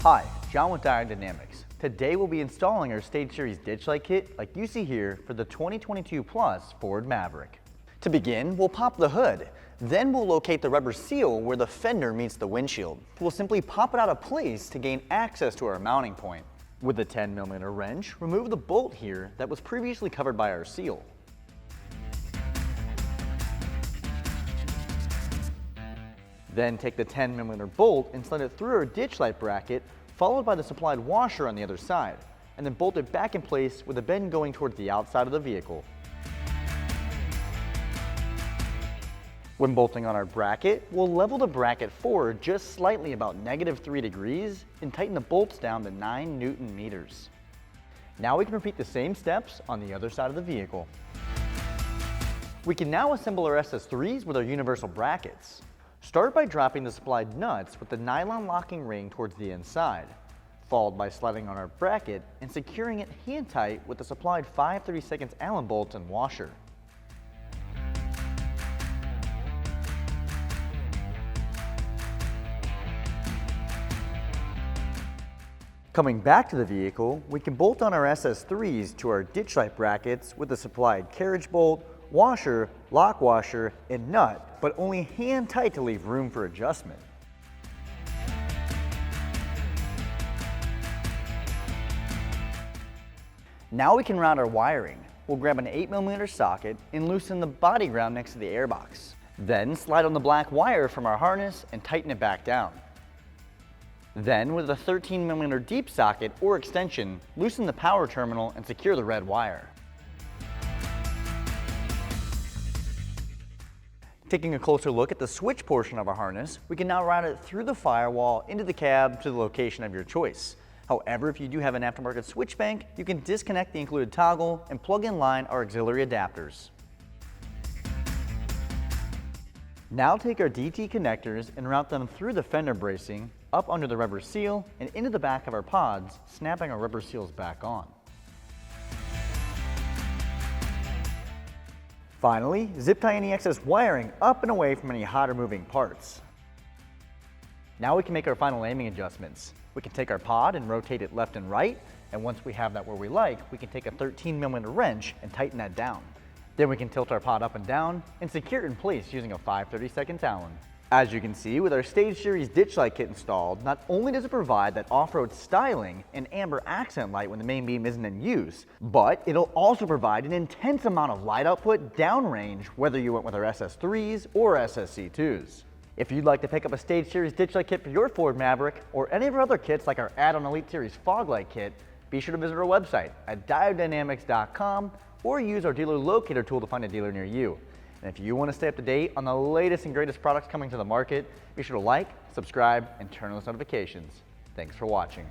Hi, John with Diode. Today we'll be installing our Stage Series ditch light kit like you see here for the 2022 Plus Ford Maverick. To begin, we'll pop the hood. Then we'll locate the rubber seal where the fender meets the windshield. We'll simply pop it out of place to gain access to our mounting point. With a 10mm wrench, remove the bolt here that was previously covered by our seal. Then take the 10mm bolt and slide it through our ditch light bracket, followed by the supplied washer on the other side, and then bolt it back in place with the bend going towards the outside of the vehicle. When bolting on our bracket, we'll level the bracket forward just slightly about -3 degrees and tighten the bolts down to 9 Nm. Now we can repeat the same steps on the other side of the vehicle. We can now assemble our SS3s with our universal brackets. Start by dropping the supplied nuts with the nylon locking ring towards the inside, followed by sliding on our bracket and securing it hand tight with the supplied 5/32 Allen bolt and washer. Coming back to the vehicle, we can bolt on our SS3s to our ditch light brackets with the supplied carriage bolt, washer, lock washer, and nut, but only hand tight to leave room for adjustment. Now we can route our wiring. We'll grab an 8mm socket and loosen the body ground next to the airbox. Then slide on the black wire from our harness and tighten it back down. Then with a 13mm deep socket or extension, loosen the power terminal and secure the red wire. Taking a closer look at the switch portion of our harness, we can now route it through the firewall into the cab to the location of your choice. However, if you do have an aftermarket switch bank, you can disconnect the included toggle and plug in line our auxiliary adapters. Now take our DT connectors and route them through the fender bracing, up under the rubber seal, and into the back of our pods, snapping our rubber seals back on. Finally, zip tie any excess wiring up and away from any hot or moving parts. Now we can make our final aiming adjustments. We can take our pod and rotate it left and right, and once we have that where we like, we can take a 13mm wrench and tighten that down. Then we can tilt our pod up and down and secure it in place using a 5/32 Allen. As you can see, with our Stage Series ditch light kit installed, not only does it provide that off-road styling and amber accent light when the main beam isn't in use, but it'll also provide an intense amount of light output downrange whether you went with our SS3s or SSC2s. If you'd like to pick up a Stage Series ditch light kit for your Ford Maverick or any of our other kits like our add-on Elite Series fog light kit, be sure to visit our website at diodedynamics.com or use our dealer locator tool to find a dealer near you. And if you want to stay up to date on the latest and greatest products coming to the market, be sure to like, subscribe, and turn on those notifications. Thanks for watching.